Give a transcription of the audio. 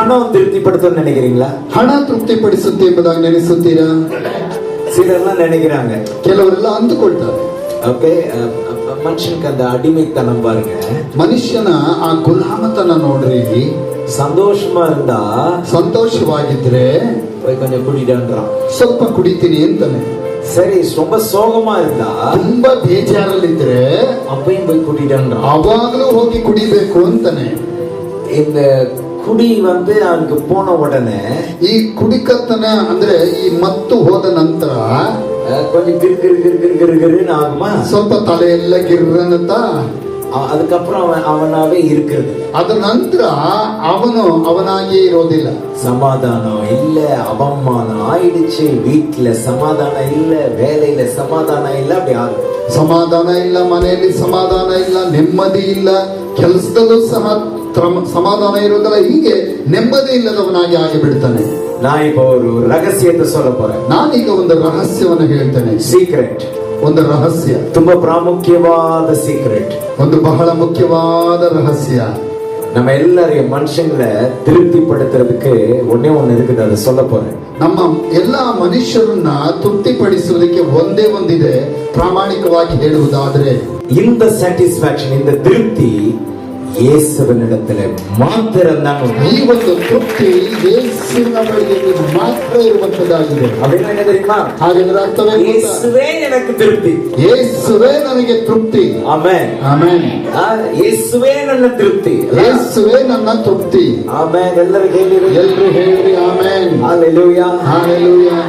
ಹಣವು திருப்திப்படுத்தும் நினைக்கிறீங்களா? ಹಣ ತೃಪ್ತಿಪಡಿಸುತ್ತೆ ಎಂಬುದಾಗಿ ನೆನೆಸುತ್ತೀರಾ? சிலர்லாம் நினைக்கிறாங்க, ಕೆಲವರೆಲ್ಲ ಅಂದುಕೊಳ್ತಾರೆ. ஓகே, மனுஷனுக்கு அந்த அடிமைத்தனம் பாருங்க, ಮನುಷ್ಯನ ಆ ಗುಲಾಮತನ ನೋಡ್ರಿ. சந்தோஷமா இருந்தா ಸಂತೋಷವಾಗಿದ್ರೆ போய் கொஞ்சம் குடிடான்றான். ಸ್ವಲ್ಪ ಕುಡಿತೀನಿ ಅಂತಾನೆ. சரி, ரொம்ப சோகமா இருந்தா ತುಂಬಾ ಬೇಜಾರಲ್ಲಿದ್ರೆ அப்பயும் போய் குடிடான்றான். ಅವಾಗಲೂ ಹೋಗಿ ಕುಡಿಬೇಕು ಅಂತಾನೆ. இந்த குடி வந்து அவனுக்கு போன உடனே ಈ ಕುಡಿಕತ್ತನ ಅಂದ್ರೆ ಈ ಮತ್ತು ಹೋದ ನಂತರ கொஞ்சம் கிரு ஆகுமா, ಸ್ವಲ್ಪ ತಲೆ ಎಲ್ಲ ಗಿರ್ರನ್ನತ. அதுக்கப்புறம் அவனாவே இருக்கிறது. ಅದ ನಂತರ ಅವನು ಅವನಾಗಿಯೇ ಇರೋದಿಲ್ಲ. சமாதானம் இல்ல, அவமானம் ஆயிடுச்சு, வீட்டுல சமாதானம் இல்ல, வேலையில சமாதானம் இல்ல, அப்படி ஆகும். ಸಮಾಧಾನ ಇಲ್ಲ, ಮನೆಯಲ್ಲಿ ಸಮಾಧಾನ ಇಲ್ಲ, ನೆಮ್ಮದಿ ಇಲ್ಲ, ಕೆಲಸದಲ್ಲೂ ಸಹ ಸಮಾಧಾನ ಇರೋದಿಲ್ಲ. ಹೀಗೆ ನೆಮ್ಮದಿ ಇಲ್ಲದವನಾಗಿ ಆಗಿಬಿಡ್ತಾನೆ. நான் இப்போ ஒரு ரகசியத்தை சொல்ல போறேன். ನಾನೀಗ ಒಂದು ರಹಸ್ಯವನ್ನು ಹೇಳ್ತೇನೆ. ಸೀಕ್ರೆಟ್, ಒಂದು ರಹಸ್ಯ, ತುಂಬಾ ಪ್ರಾಮುಖ್ಯವಾದ ಸೀಕ್ರೆಟ್, ಒಂದು ಬಹಳ ಮುಖ್ಯವಾದ ರಹಸ್ಯ. நம்ம எல்லாரையும் மனுஷங்களை திருப்திப்படுத்துறதுக்கு ஒன்னே ஒண்ணு இருக்குது, அதை சொல்ல போறேன். ನಮ್ಮ ಎಲ್ಲಾ ಮನುಷ್ಯರನ್ನ ತೃಪ್ತಿಪಡಿಸುವುದಕ್ಕೆ ಒಂದೇ ಒಂದಿದೆ. ಪ್ರಾಮಾಣಿಕವಾಗಿ ಹೇಳುವುದಾದ್ರೆ இந்த சாட்டிஸ்ஃபேக்ஷன், இந்த திருப்தி ಯೇಸುವಿನಿಡத்தில் ಮಾತ್ರதான். ಈ ಒಂದು ತೃಪ್ತಿ ಯೇಸುವಿನ ಬಳಿಯಲ್ಲಿ ಮಾತ್ರ ಇರುವಂತದ್ದಾಗಿದೆ. அப்படின்னா என்ன தெரியுமா? ಹಾಗಾದ್ರೆ ಅರ್ಥವೇ ಯೇಸುವೇ எனக்கு திருப்தி, ಯೇಸುವೇ ನನಗೆ ತೃಪ್ತಿ. Amen, amen. ಯೇಸುವೇ ನನ್ನ ತೃಪ್ತಿ, ಯೇಸುವೇ ನನ್ನ ತೃಪ್ತಿ. ಆಮೆನ್. ಎಲ್ಲರೂ ಹೇಳಿರಿ, ಎಲ್ಲರೂ ಹೇಳಿರಿ ಆಮೆನ್. Hallelujah, hallelujah.